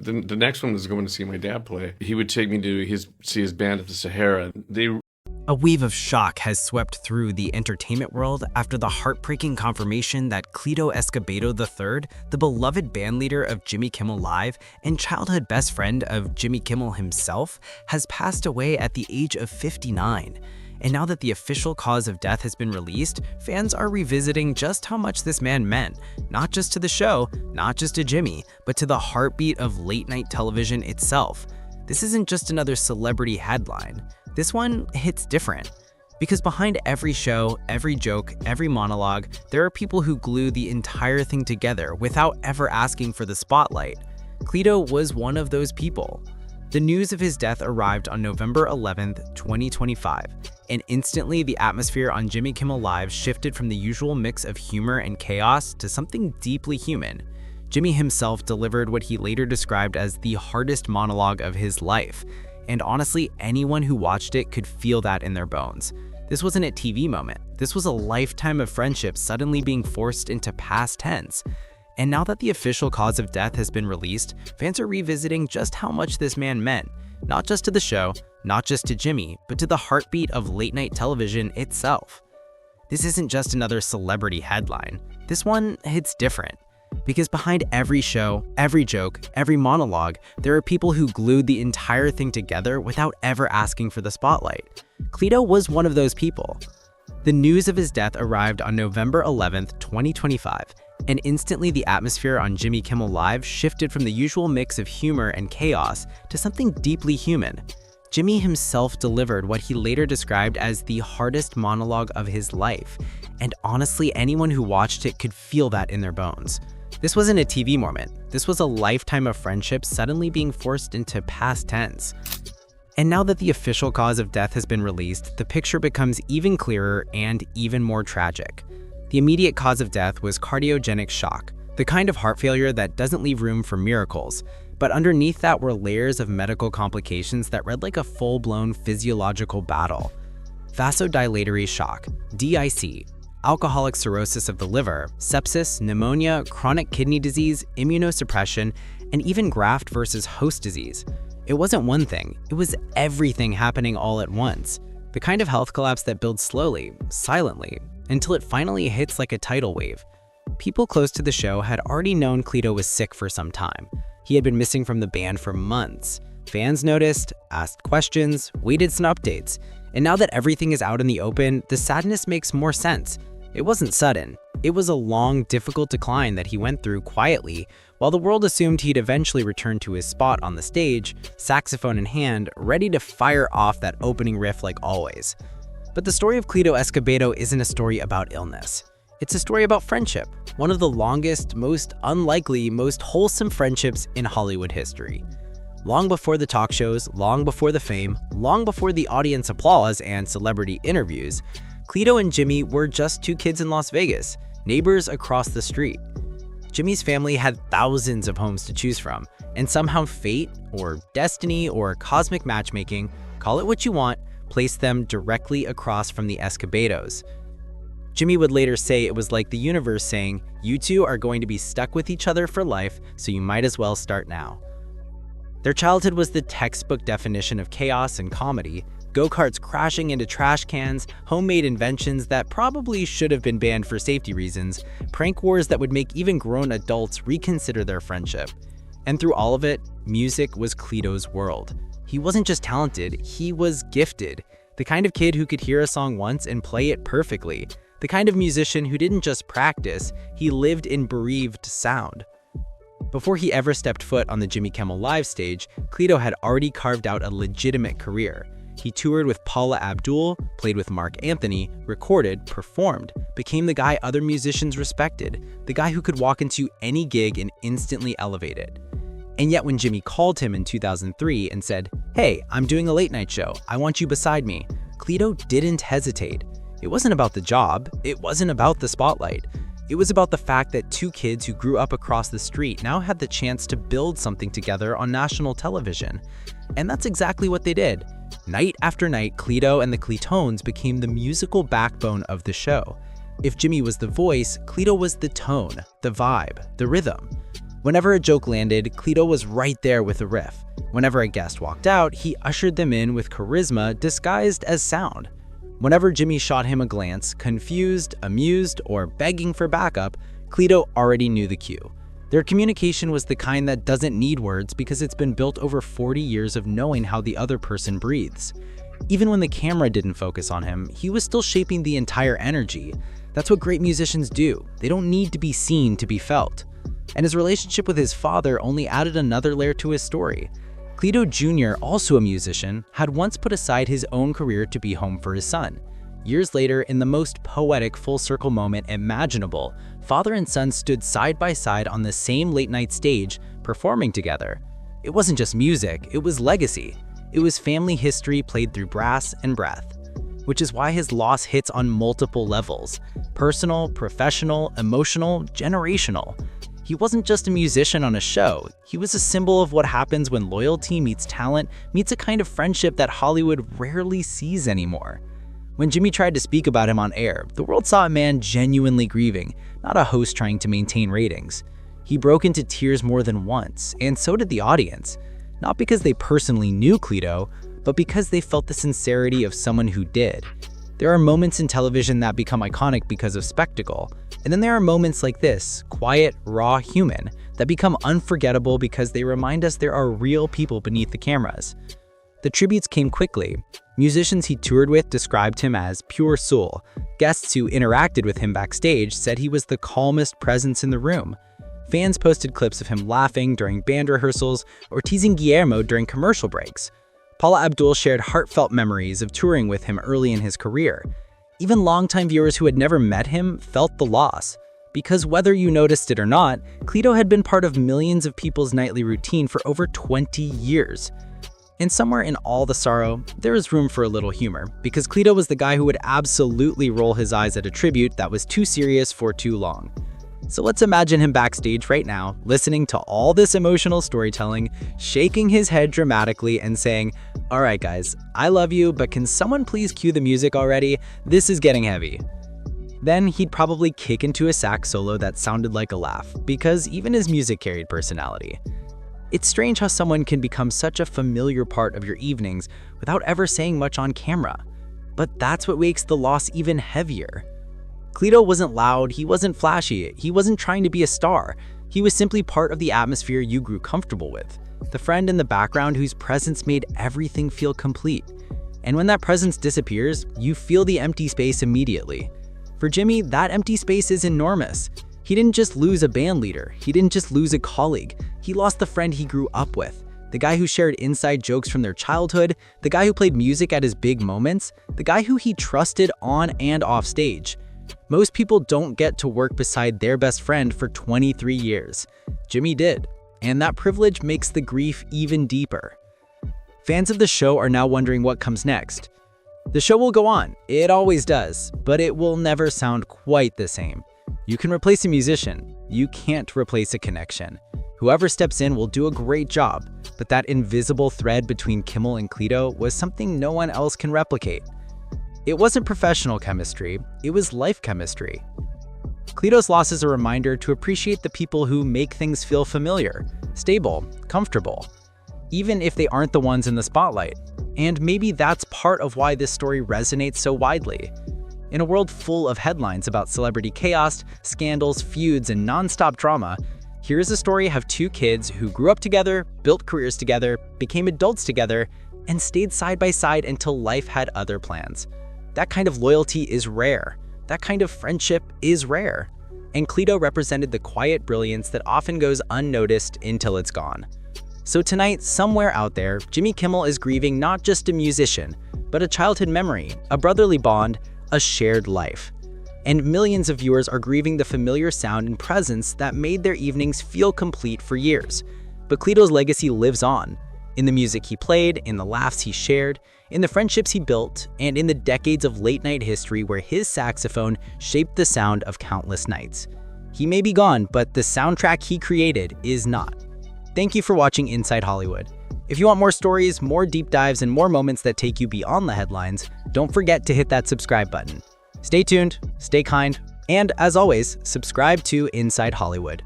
The next one was going to see my dad play. He would take me to see his band at the Sahara. A wave of shock has swept through the entertainment world after the heartbreaking confirmation that Cleto Escobedo III, the beloved bandleader of Jimmy Kimmel Live and childhood best friend of Jimmy Kimmel himself, has passed away at the age of 59. And now that the official cause of death has been released, fans are revisiting just how much this man meant, not just to the show, not just to Jimmy, but to the heartbeat of late-night television itself. This isn't just another celebrity headline. This one hits different. Because behind every show, every joke, every monologue, there are people who glue the entire thing together without ever asking for the spotlight. Cleto was one of those people. The news of his death arrived on November 11th, 2025, and instantly the atmosphere on Jimmy Kimmel Live shifted from the usual mix of humor and chaos to something deeply human. Jimmy himself delivered what he later described as the hardest monologue of his life, and honestly, anyone who watched it could feel that in their bones. This wasn't a TV moment. This was a lifetime of friendship suddenly being forced into past tense. And now that the official cause of death has been released, fans are revisiting just how much this man meant, not just to the show, not just to Jimmy, but to the heartbeat of late-night television itself. This isn't just another celebrity headline. This one hits different. Because behind every show, every joke, every monologue, there are people who glued the entire thing together without ever asking for the spotlight. Cleto was one of those people. The news of his death arrived on November 11th, 2025, and instantly the atmosphere on Jimmy Kimmel Live shifted from the usual mix of humor and chaos to something deeply human. Jimmy himself delivered what he later described as the hardest monologue of his life, and honestly, anyone who watched it could feel that in their bones. This wasn't a TV moment. This was a lifetime of friendship suddenly being forced into past tense. And now that the official cause of death has been released, the picture becomes even clearer and even more tragic. The immediate cause of death was cardiogenic shock, the kind of heart failure that doesn't leave room for miracles. But underneath that were layers of medical complications that read like a full-blown physiological battle. Vasodilatory shock, DIC, alcoholic cirrhosis of the liver, sepsis, pneumonia, chronic kidney disease, immunosuppression, and even graft versus host disease. It wasn't one thing, it was everything happening all at once. The kind of health collapse that builds slowly, silently, until it finally hits like a tidal wave. People close to the show had already known Cleto was sick for some time. He had been missing from the band for months. Fans noticed, asked questions, waited some updates. And now that everything is out in the open, the sadness makes more sense. It wasn't sudden. It was a long, difficult decline that he went through quietly, while the world assumed he'd eventually return to his spot on the stage, saxophone in hand, ready to fire off that opening riff like always. But the story of Cleto Escobedo isn't a story about illness. It's a story about friendship, one of the longest, most unlikely, most wholesome friendships in Hollywood history. Long before the talk shows, long before the fame, long before the audience applause and celebrity interviews, Cleto and Jimmy were just two kids in Las Vegas, neighbors across the street. Jimmy's family had thousands of homes to choose from, and somehow fate, or destiny, or cosmic matchmaking, call it what you want, placed them directly across from the Escobedos. Jimmy would later say it was like the universe saying, "You two are going to be stuck with each other for life, so you might as well start now." Their childhood was the textbook definition of chaos and comedy. Go-karts crashing into trash cans, homemade inventions that probably should have been banned for safety reasons, prank wars that would make even grown adults reconsider their friendship. And through all of it, music was Cleto's world. He wasn't just talented, he was gifted. The kind of kid who could hear a song once and play it perfectly. The kind of musician who didn't just practice, he lived in bereaved sound. Before he ever stepped foot on the Jimmy Kimmel Live stage, Cleto had already carved out a legitimate career. He toured with Paula Abdul, played with Mark Anthony, recorded, performed, became the guy other musicians respected, the guy who could walk into any gig and instantly elevate it. And yet when Jimmy called him in 2003 and said, "Hey, I'm doing a late night show, I want you beside me," Cleto didn't hesitate. It wasn't about the job, it wasn't about the spotlight. It was about the fact that two kids who grew up across the street now had the chance to build something together on national television. And that's exactly what they did. Night after night, Cleto and the Cletones became the musical backbone of the show. If Jimmy was the voice, Cleto was the tone, the vibe, the rhythm. Whenever a joke landed, Cleto was right there with a riff. Whenever a guest walked out, he ushered them in with charisma disguised as sound. Whenever Jimmy shot him a glance, confused, amused, or begging for backup, Cleto already knew the cue. Their communication was the kind that doesn't need words because it's been built over 40 years of knowing how the other person breathes. Even when the camera didn't focus on him, he was still shaping the entire energy. That's what great musicians do. They don't need to be seen to be felt. And his relationship with his father only added another layer to his story. Cleto Jr., also a musician, had once put aside his own career to be home for his son. Years later, in the most poetic full-circle moment imaginable, father and son stood side by side on the same late-night stage, performing together. It wasn't just music, it was legacy. It was family history played through brass and breath. Which is why his loss hits on multiple levels: personal, professional, emotional, generational. He wasn't just a musician on a show, he was a symbol of what happens when loyalty meets talent, meets a kind of friendship that Hollywood rarely sees anymore. When Jimmy tried to speak about him on air, the world saw a man genuinely grieving, not a host trying to maintain ratings. He broke into tears more than once, and so did the audience. Not because they personally knew Cleto, but because they felt the sincerity of someone who did. There are moments in television that become iconic because of spectacle, and then there are moments like this, quiet, raw, human, that become unforgettable because they remind us there are real people beneath the cameras. The tributes came quickly. Musicians he toured with described him as pure soul. Guests who interacted with him backstage said he was the calmest presence in the room. Fans posted clips of him laughing during band rehearsals or teasing Guillermo during commercial breaks. Paula Abdul shared heartfelt memories of touring with him early in his career. Even longtime viewers who had never met him felt the loss. Because whether you noticed it or not, Cleto had been part of millions of people's nightly routine for over 20 years. And somewhere in all the sorrow, there is room for a little humor, because Cleto was the guy who would absolutely roll his eyes at a tribute that was too serious for too long. So let's imagine him backstage right now, listening to all this emotional storytelling, shaking his head dramatically and saying, "All right guys, I love you, but can someone please cue the music already? This is getting heavy." Then he'd probably kick into a sax solo that sounded like a laugh, because even his music carried personality. It's strange how someone can become such a familiar part of your evenings without ever saying much on camera. But that's what makes the loss even heavier. Cleto wasn't loud, he wasn't flashy, he wasn't trying to be a star. He was simply part of the atmosphere you grew comfortable with, the friend in the background whose presence made everything feel complete. And when that presence disappears, you feel the empty space immediately. For Jimmy, that empty space is enormous. He didn't just lose a band leader, he didn't just lose a colleague, he lost the friend he grew up with, the guy who shared inside jokes from their childhood, the guy who played music at his big moments, the guy who he trusted on and off stage. Most people don't get to work beside their best friend for 23 years. Jimmy did, and that privilege makes the grief even deeper. Fans of the show are now wondering what comes next. The show will go on, it always does, but it will never sound quite the same. You can replace a musician, you can't replace a connection. Whoever steps in will do a great job, but that invisible thread between Kimmel and Cleto was something no one else can replicate. It wasn't professional chemistry, it was life chemistry. Cleto's loss is a reminder to appreciate the people who make things feel familiar, stable, comfortable, even if they aren't the ones in the spotlight. And maybe that's part of why this story resonates so widely. In a world full of headlines about celebrity chaos, scandals, feuds, and non-stop drama, here's a story of two kids who grew up together, built careers together, became adults together, and stayed side by side until life had other plans. That kind of loyalty is rare. That kind of friendship is rare. And Cleto represented the quiet brilliance that often goes unnoticed until it's gone. So tonight, somewhere out there, Jimmy Kimmel is grieving not just a musician, but a childhood memory, a brotherly bond, a shared life. And millions of viewers are grieving the familiar sound and presence that made their evenings feel complete for years. But Cleto's legacy lives on, in the music he played, in the laughs he shared, in the friendships he built, and in the decades of late-night history where his saxophone shaped the sound of countless nights. He may be gone, but the soundtrack he created is not. Thank you for watching Inside Hollywood. If you want more stories, more deep dives, and more moments that take you beyond the headlines, don't forget to hit that subscribe button. Stay tuned, stay kind, and as always, subscribe to Inside Hollywood.